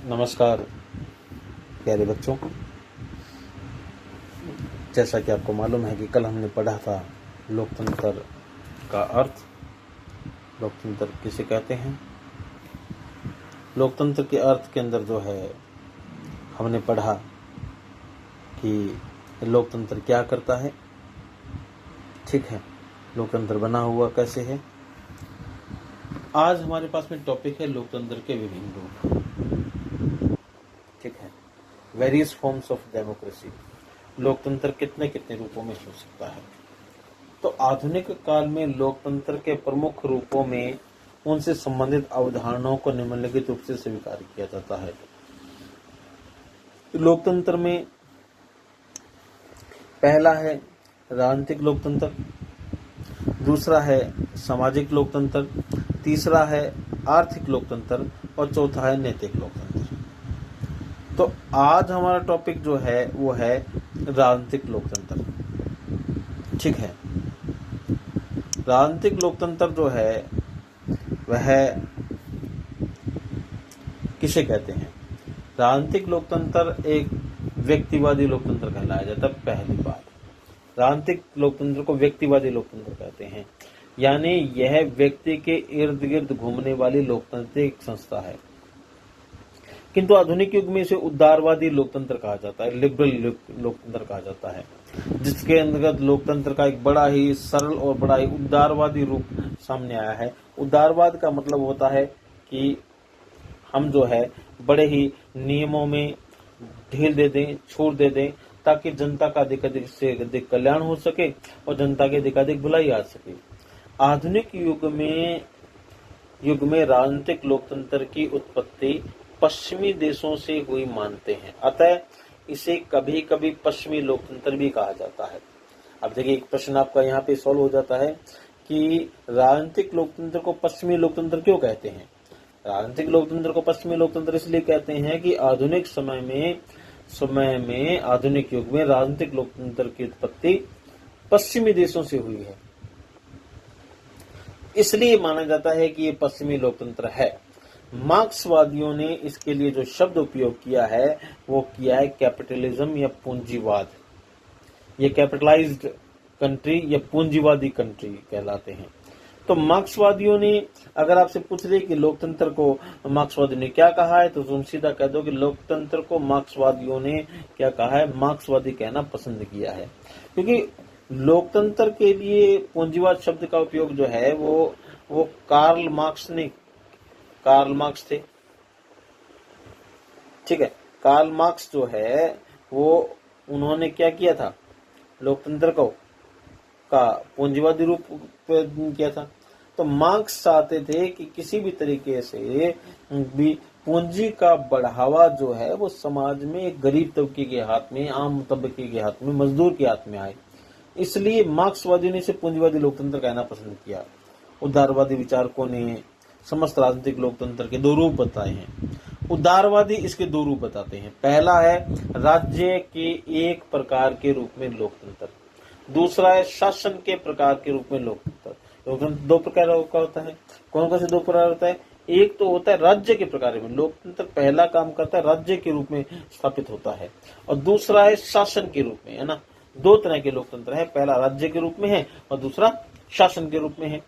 नमस्कार प्यारे बच्चों। जैसा कि आपको मालूम है कि कल हमने पढ़ा था लोकतंत्र का अर्थ, लोकतंत्र किसे कहते हैं। लोकतंत्र के अर्थ के अंदर जो है हमने पढ़ा कि लोकतंत्र क्या करता है, ठीक है, लोकतंत्र बना हुआ कैसे है। आज हमारे पास में टॉपिक है लोकतंत्र के विभिन्न रूप, ठीक है, वेरियस फॉर्म्स ऑफ डेमोक्रेसी। लोकतंत्र कितने कितने रूपों में हो सकता है। तो आधुनिक काल में लोकतंत्र के प्रमुख रूपों में उनसे संबंधित अवधारणाओं को निम्नलिखित रूप से स्वीकार किया जाता है। लोकतंत्र में पहला है राजनीतिक लोकतंत्र, दूसरा है सामाजिक लोकतंत्र, तीसरा है आर्थिक लोकतंत्र और चौथा है नैतिक लोकतंत्र। तो आज हमारा टॉपिक जो है वो है राजनीतिक लोकतंत्र, ठीक है। राजनीतिक लोकतंत्र जो है वह किसे कहते हैं। राजनीतिक लोकतंत्र एक व्यक्तिवादी लोकतंत्र कहलाया जाता है। पहली बात, राजनीतिक लोकतंत्र को व्यक्तिवादी लोकतंत्र कहते हैं, यानी यह व्यक्ति के इर्द गिर्द घूमने वाली लोकतांत्रिक संस्था है। किंतु आधुनिक युग में इसे उदारवादी लोकतंत्र कहा जाता है, लिबरल लोकतंत्र कहा जाता है, जिसके अंतर्गत लोकतंत्र का एक बड़ा ही सरल और बड़ा ही उदारवादी रूप सामने आया है। उदारवाद का मतलब होता है कि हम जो है बड़े ही नियमों में ढील दे दें, छूट दे दें, ताकि जनता का अधिक से अधिक कल्याण हो सके और जनता की अधिकाधिक भलाई आ सके। आधुनिक युग में राजनीतिक लोकतंत्र की उत्पत्ति पश्चिमी देशों से हुई मानते हैं, अतः इसे कभी कभी पश्चिमी लोकतंत्र भी कहा जाता है। अब देखिए, एक प्रश्न आपका यहाँ पे सॉल्व हो जाता है कि राजनीतिक लोकतंत्र को पश्चिमी लोकतंत्र क्यों कहते हैं। राजनीतिक लोकतंत्र को पश्चिमी लोकतंत्र इसलिए कहते हैं कि आधुनिक समय में आधुनिक युग में राजनीतिक लोकतंत्र की उत्पत्ति पश्चिमी देशों से हुई है, इसलिए माना जाता है कि ये पश्चिमी लोकतंत्र है। मार्क्सवादियों ने इसके लिए जो शब्द उपयोग किया है वो किया है कैपिटलिज्म या पूंजीवाद। ये कैपिटलाइज्ड कंट्री या पूंजीवादी कंट्री कहलाते हैं। तो मार्क्सवादियों ने, अगर आपसे पूछ ले कि लोकतंत्र को मार्क्सवादियों ने क्या कहा है, तो तुम सीधा कह दो कि लोकतंत्र को मार्क्सवादियों ने क्या कहा है, मार्क्सवादी कहना पसंद किया है। क्योंकि लोकतंत्र के लिए पूंजीवाद शब्द का उपयोग जो है वो कार्ल मार्क्स थे, ठीक है। कार्ल मार्क्स जो है वो उन्होंने क्या किया था, लोकतंत्र का पूंजीवादी रूप किया था। तो मार्क्स चाहते थे कि किसी भी तरीके से भी पूंजी का बढ़ावा जो है वो समाज में गरीब तबके के हाथ में, आम तबके के हाथ में, मजदूर के हाथ में आए। इसलिए मार्क्सवादी ने इसे पूंजीवादी लोकतंत्र कहना पसंद किया। उदारवादी विचारकों ने समस्त राजनीतिक लोकतंत्र के दो रूप बताए हैं। उदारवादी इसके दो रूप बताते हैं। पहला है राज्य के एक प्रकार के रूप में लोकतंत्र, दूसरा है शासन के प्रकार के रूप में लोकतंत्र। लोकतंत्र दो प्रकार का होता है। कौन कौन से दो प्रकार होता है। एक तो होता है राज्य के प्रकार में लोकतंत्र, पहला काम करता है राज्य के रूप में स्थापित होता है, और दूसरा है शासन के रूप में, है ना। दो तरह के लोकतंत्र है, पहला राज्य के रूप में है और दूसरा शासन के रूप में है।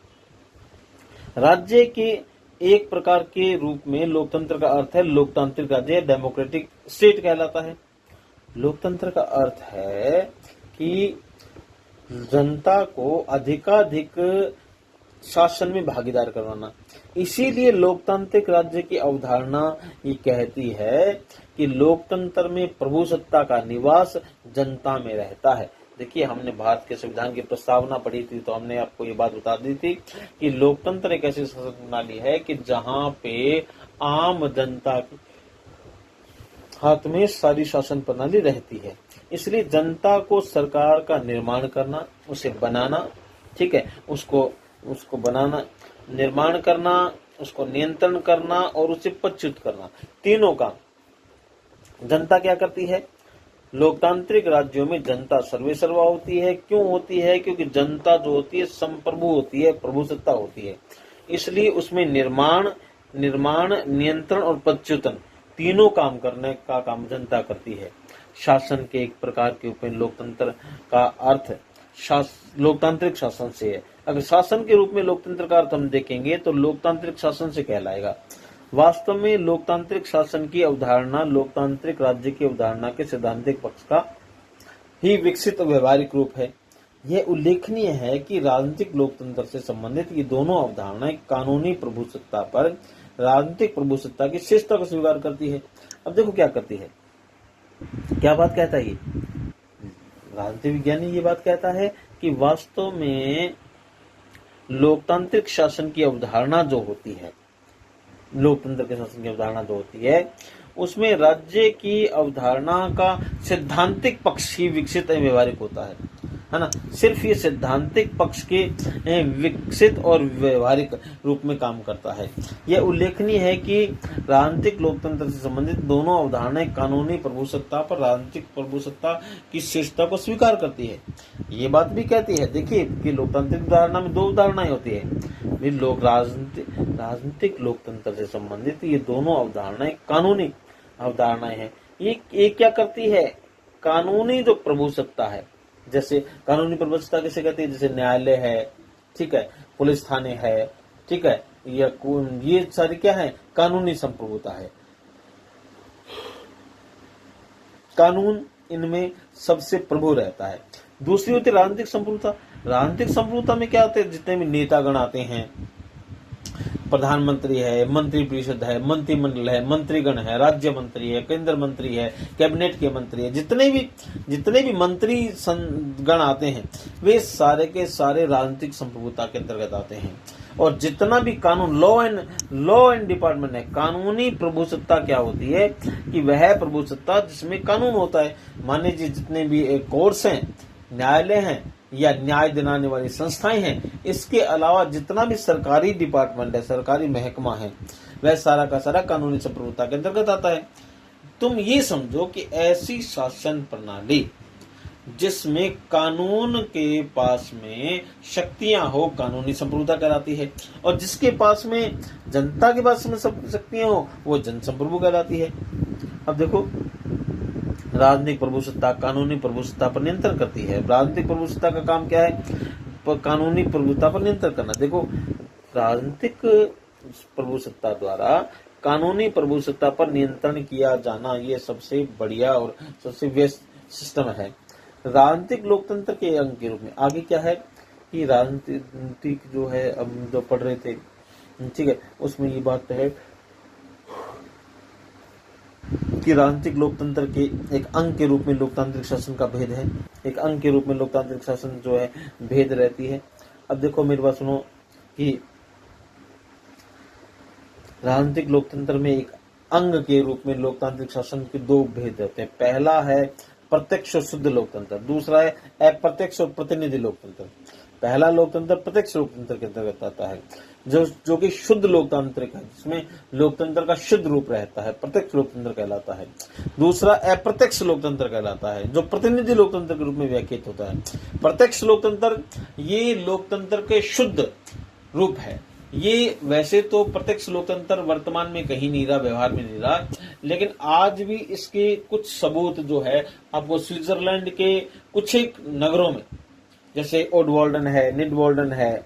राज्य के एक प्रकार के रूप में लोकतंत्र का अर्थ है लोकतांत्रिक राज्य, डेमोक्रेटिक स्टेट कहलाता है। लोकतंत्र का अर्थ है कि जनता को अधिकाधिक शासन में भागीदार करवाना। इसीलिए लोकतांत्रिक राज्य की अवधारणा ये कहती है कि लोकतंत्र में प्रभुसत्ता का निवास जनता में रहता है। देखिए, हमने भारत के संविधान की प्रस्तावना पढ़ी थी तो हमने आपको ये बात बता दी थी कि लोकतंत्र एक ऐसी शासन प्रणाली है कि जहां पे आम जनता के हाथ में सारी शासन प्रणाली रहती है। इसलिए जनता को सरकार का निर्माण करना, उसे बनाना, ठीक है, उसको बनाना, निर्माण करना, उसको नियंत्रण करना और उसे पदच्युत करना, तीनों काम जनता क्या करती है। लोकतांत्रिक राज्यों में जनता सर्वेसर्वा होती है। क्यों होती है? क्योंकि जनता जो होती है संप्रभु होती है, प्रभुसत्ता होती है। इसलिए उसमें निर्माण, नियंत्रण और पदच्युतन तीनों काम करने का काम जनता करती है। शासन के एक प्रकार के रूप में लोकतंत्र का अर्थ लोकतांत्रिक शासन से है। अगर शासन के रूप में लोकतंत्र का अर्थ हम देखेंगे तो लोकतांत्रिक शासन से कहलाएगा। वास्तव में लोकतांत्रिक शासन की अवधारणा लोकतांत्रिक राज्य की अवधारणा के सैद्धांतिक पक्ष का ही विकसित व्यवहारिक रूप है। यह उल्लेखनीय है कि राजनीतिक लोकतंत्र से संबंधित ये दोनों अवधारणाएं कानूनी प्रभुसत्ता पर राजनीतिक प्रभुसत्ता की श्रेष्ठता को स्वीकार करती है। अब देखो क्या करती है, क्या बात कहता है ये राजनीतिक विज्ञानी, ये बात कहता है कि वास्तव में लोकतांत्रिक शासन की अवधारणा जो होती है, लोकतंत्र के शासन की अवधारणा जो होती है, उसमें राज्य की अवधारणा का सैद्धांतिक पक्ष ही विकसित एवं व्यवहारिक होता है ना। सिर्फ ये सैद्धांतिक पक्ष के विकसित और व्यवहारिक रूप में काम करता है। यह उल्लेखनीय है कि राजनीतिक लोकतंत्र से संबंधित दोनों अवधारणाएं कानूनी प्रभुसत्ता पर राजनीतिक प्रभुसत्ता की श्रेष्ठता को स्वीकार करती है। ये बात भी कहती है, देखिए कि लोकतांत्रिक धारणा में दो अवधारणाएं होती है। लोग राजनीतिक लोकतंत्र से संबंधित ये दोनों अवधारणाएं कानूनी अवधारणाएं हैं। ये क्या करती है, कानूनी जो प्रभुसत्ता है, जैसे कानूनी प्रभुसत्ता किसे कहते हैं, जैसे न्यायालय है, ठीक है, पुलिस थाने है, ठीक है, या ये सारी क्या है, कानूनी संप्रभुता है। कानून इनमें सबसे प्रभु रहता है। दूसरी होती है राजनीतिक संप्रभुता। राजनीतिक संप्रभुता में क्या होते हैं, जितने भी नेतागण आते हैं, प्रधानमंत्री है, मंत्री परिषद है, मंत्रिमंडल है, मंत्रीगण है, राज्य मंत्री है, केंद्र मंत्री है, कैबिनेट के मंत्री है, जितने भी मंत्री गण आते हैं वे सारे के सारे राजनीतिक संप्रभुता के अंतर्गत आते हैं। और जितना भी कानून लॉ एंड डिपार्टमेंट है, कानूनी प्रभुसत्ता क्या होती है कि वह प्रभुसत्ता जिसमें कानून होता है। मान लीजिए जितने भी कोर्ट्स हैं, न्यायालय हैं या न्याय दिलाने वाली संस्थाएं हैं, इसके अलावा जितना भी सरकारी डिपार्टमेंट है, सरकारी महकमा है, वह सारा का सारा कानूनी संप्रभुता के अंतर्गत आता है। तुम ये समझो कि ऐसी शासन प्रणाली जिसमें कानून के पास में शक्तियां हो कानूनी संप्रभुता कहलाती है, और जिसके पास में जनता के पास में शक्तियां हो वो जन संप्रभु कहलाती है। अब देखो, राजनीतिक प्रभुसत्ता कानूनी प्रभुसत्ता पर नियंत्रण करती है। राजनीतिक प्रभुसत्ता का काम क्या है, कानूनी प्रभुसत्ता पर नियंत्रण करना। देखो, राजनीतिक प्रभुसत्ता द्वारा कानूनी प्रभुसत्ता पर नियंत्रण किया जाना ये सबसे बढ़िया और सबसे बेस्ट सिस्टम है। राजनीतिक लोकतंत्र के अंग के रूप में आगे क्या है कि राजनीतिक जो है, अब जो पढ़ रहे थे, ठीक है, उसमें ये बात है कि राजनीतिक लोकतंत्र के एक अंग के रूप में लोकतांत्रिक शासन का भेद है। एक अंग के रूप में लोकतांत्रिक शासन जो है भेद रहती है। अब देखो मेरी बात सुनो कि राजनीतिक लोकतंत्र में एक अंग के रूप में लोकतांत्रिक शासन के दो भेद रहते हैं। पहला है प्रत्यक्ष और शुद्ध लोकतंत्र, दूसरा है अप्रत्यक्ष और प्रतिनिधि लोकतंत्र। पहला लोकतंत्र प्रत्यक्ष लोकतंत्र के अंतर्गत आता है, जो कि शुद्ध लोकतांत्रिक है, जिसमें लोकतंत्र का शुद्ध रूप रहता है, प्रत्यक्ष लोकतंत्र कहलाता है। दूसरा अप्रत्यक्ष लोकतंत्र कहलाता है, जो प्रतिनिधि लोकतंत्र के रूप में व्याख्यात होता है। प्रत्यक्ष लोकतंत्र ये लोकतंत्र के शुद्ध रूप है। ये वैसे तो प्रत्यक्ष लोकतंत्र वर्तमान में कहीं नहीं रहा, व्यवहार में नहीं रहा, लेकिन आज भी इसके कुछ सबूत जो है आपको स्विट्जरलैंड के कुछ एक नगरों में, जैसे ओडवाल्डन है, निडवाल्डन है,